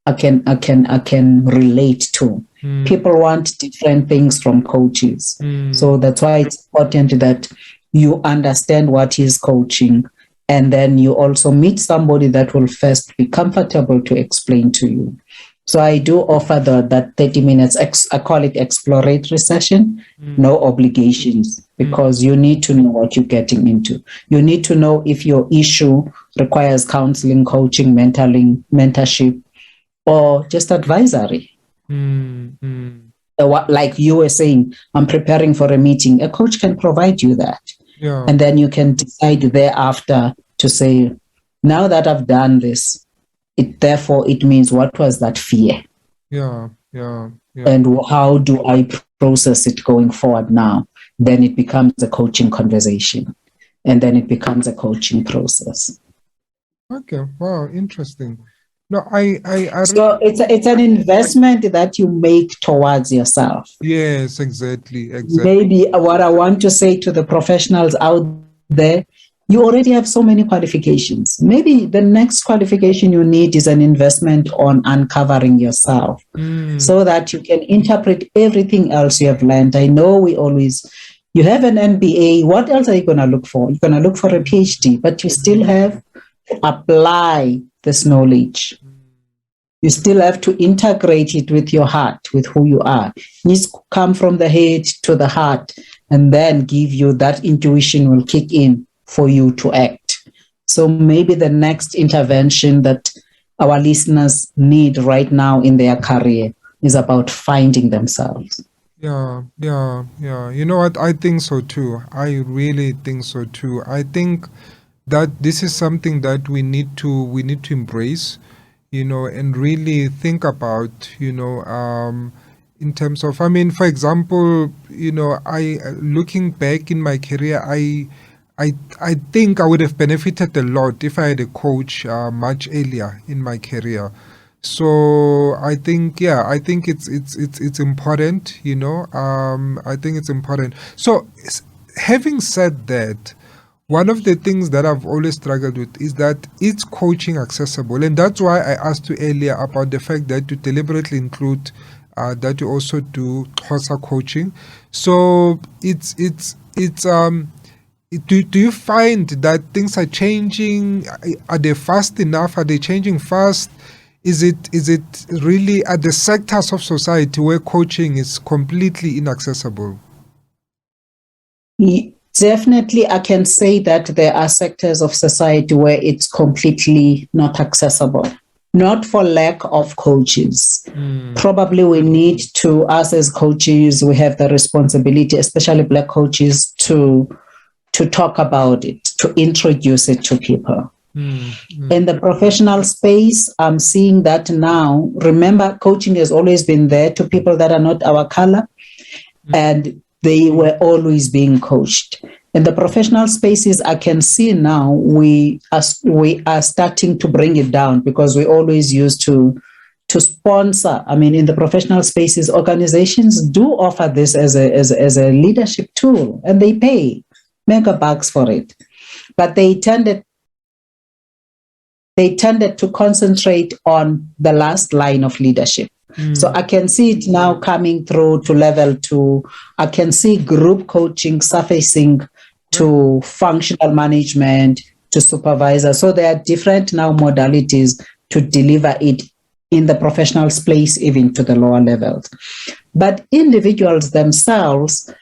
relate to. People want different things from coaches. So that's why it's important that you understand what is coaching. And then you also meet somebody that will first be comfortable to explain to you. So I do offer that 30 minutes, I call it exploratory session, no obligations, because you need to know what you're getting into. You need to know if your issue requires counseling, coaching, mentorship, or just advisory. Like you were saying, I'm preparing for a meeting. A coach can provide you that. Yeah. And then you can decide thereafter to say, now that I've done this, it means, what was that fear? Yeah. And how do I process it going forward now? Then it becomes a coaching conversation. And then it becomes a coaching process. Okay. Wow. Interesting. No, I So it's an investment that you make towards yourself. yes, exactly. Maybe what I want to say to the professionals out there, you already have so many qualifications. Maybe the next qualification you need is an investment on uncovering yourself so that you can interpret everything else you have learned. I know you have an MBA. What else are you going to look for? You're going to look for a PhD, but you still have to apply this knowledge. You still have to integrate it with your heart, with who you are. It needs to come from the head to the heart and then give you that intuition will kick in for you to act. So maybe the next intervention that our listeners need right now in their career is about finding themselves. Yeah. You know what? I think so too. I really think so too. I think that this is something that we need to embrace, and really think about, in terms of, I mean, for example, I looking back in my career, I think I would have benefited a lot if I had a coach much earlier in my career. So I think, it's important, I think it's important. So having said that, one of the things that I've always struggled with is that it's coaching accessible, and that's why I asked you earlier about the fact that you deliberately include that you also do Xhosa coaching. So do you find that things are changing? Are they fast enough? Are they changing fast? Is it really at the sectors of society where coaching is completely inaccessible? Definitely, I can say that there are sectors of society where it's completely not accessible. Not for lack of coaches. Probably we need to, us as coaches, we have the responsibility, especially Black coaches, to talk about it, to introduce it to people. In the professional space, I'm seeing that now. Remember, coaching has always been there to people that are not our color, and they were always being coached. In the professional spaces, I can see now we are starting to bring it down because we always used to sponsor. I mean, in the professional spaces, organizations do offer this as a leadership tool, and they pay mega bucks for it. But they tended to concentrate on the last line of leadership. So I can see it now coming through to level 2. I can see group coaching surfacing to functional management, to supervisor. So there are different now modalities to deliver it in the professional space, even to the lower levels. But individuals themselves,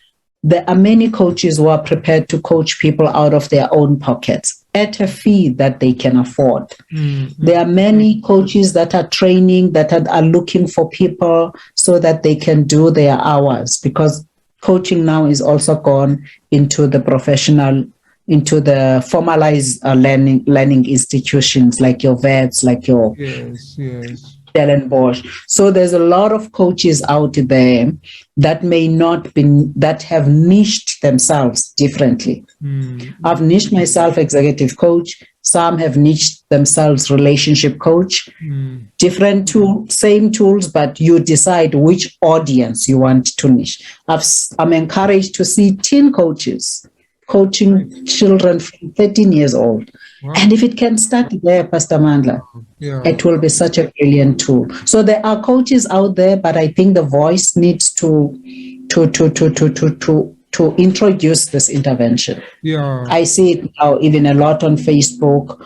there are many coaches who are prepared to coach people out of their own pockets at a fee that they can afford. There are many coaches that are training, that are looking for people so that they can do their hours, because coaching now is also gone into the professional, into the formalized learning institutions like your vets, like your Stellenbosch. So there's a lot of coaches out there that may not be, that have niched themselves differently. I've niched myself executive coach. Some have niched themselves relationship coach. Different tool, same tools, but you decide which audience you want to niche. I'm encouraged to see teen coaches coaching children from 13 years old. Wow. And if it can start there, Pastor Mandla, it will be such a brilliant tool. So there are coaches out there, but I think the voice needs to introduce this intervention. I see it now even a lot on Facebook.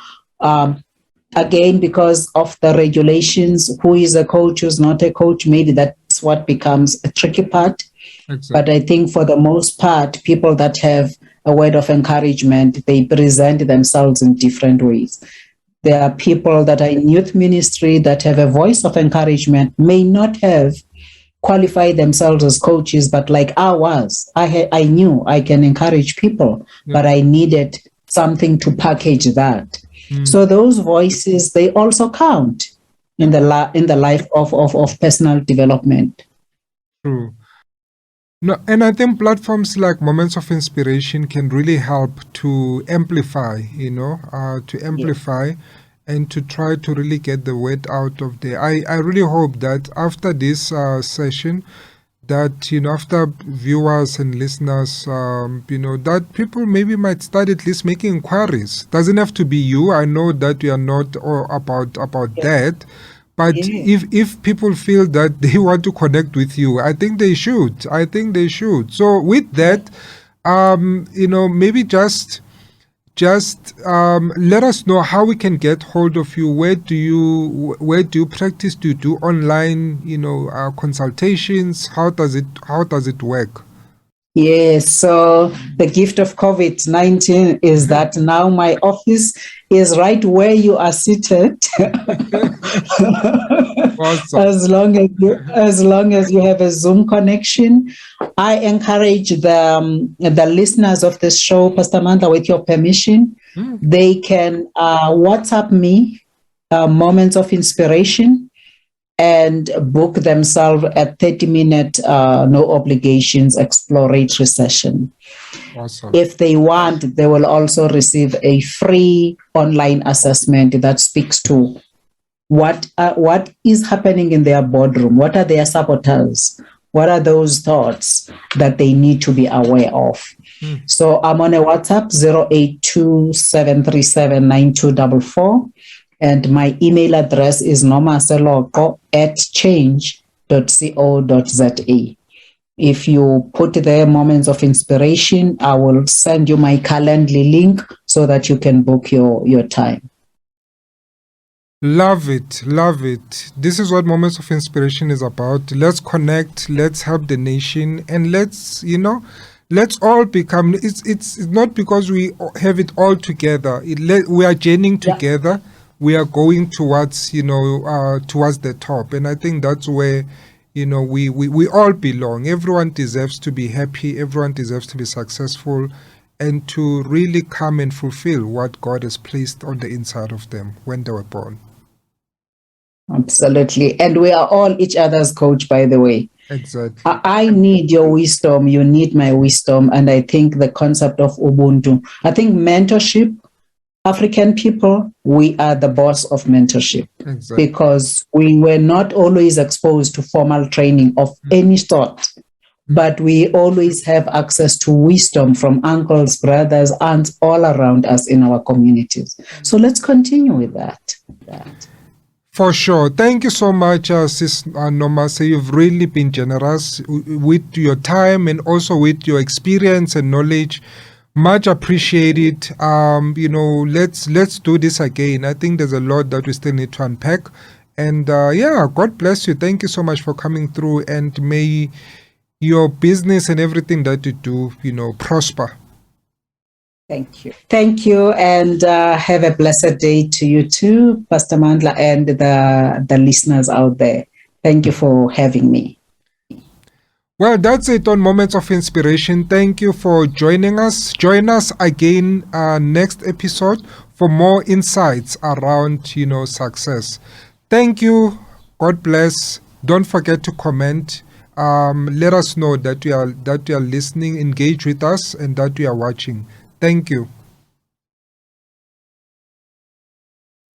Again, because of the regulations, who is a coach, who's not a coach, maybe that's what becomes a tricky part. Exactly. But I think for the most part, people that have a word of encouragement, they present themselves in different ways. There are people that are in youth ministry that have a voice of encouragement, may not have qualified themselves as coaches, but like I was, I knew I can encourage people, but I needed something to package that. So those voices, they also count in the life of personal development. True. No, and I think platforms like Moments of Inspiration can really help to amplify, and to try to really get the word out of there. I really hope that after this session, that, after viewers and listeners, that people maybe might start at least making inquiries. Doesn't have to be you. I know that you are not all about that. But if people feel that they want to connect with you, I think they should. So with that, maybe just let us know how we can get hold of you. Where do you practice? Do you do online, consultations? How does it work? Yes, so the gift of COVID-19 is that now my office is right where you are seated. Awesome. As long as you have a Zoom connection, I encourage the listeners of this show, Pastor Mandla, with your permission, they can WhatsApp me moments of inspiration and book themselves a 30-minute, no obligations exploratory session. Awesome. If they want, they will also receive a free online assessment that speaks to what is happening in their boardroom. What are their saboteurs? What are those thoughts that they need to be aware of? So I'm on a WhatsApp, 082-737-9244. And my email address is nomaseloko@change.co.za. If you put there moments of inspiration, I will send you my Calendly link so that you can book your time. Love it. This is what Moments of Inspiration is about. Let's connect, let's help the nation, and let's all become, it's not because we have it all together. We are journeying together. We are going towards the top. And I think that's where, we all belong. Everyone deserves to be happy. Everyone deserves to be successful and to really come and fulfill what God has placed on the inside of them when they were born. Absolutely. And we are all each other's coach, by the way. Exactly. I need your wisdom. You need my wisdom. And I think the concept of Ubuntu, I think mentorship, African people, we are the boss of mentorship. Exactly. Because we were not always exposed to formal training of any sort, but we always have access to wisdom from uncles, brothers, aunts all around us in our communities. So let's continue with that. For sure. Thank you so much, Sis Nomase. You've really been generous with your time and also with your experience and knowledge. Much appreciated. Let's do this again. I think there's a lot that we still need to unpack. And God bless you. Thank you so much for coming through, and may your business and everything that you do, prosper. Thank you, and have a blessed day to you too, Pastor Mandla, and the listeners out there. Thank you for having me. Well, that's it on Moments of Inspiration. Thank you for joining us. Join us again next episode for more insights around, success. Thank you. God bless. Don't forget to comment. Let us know that you are listening, engage with us, and that you are watching. Thank you.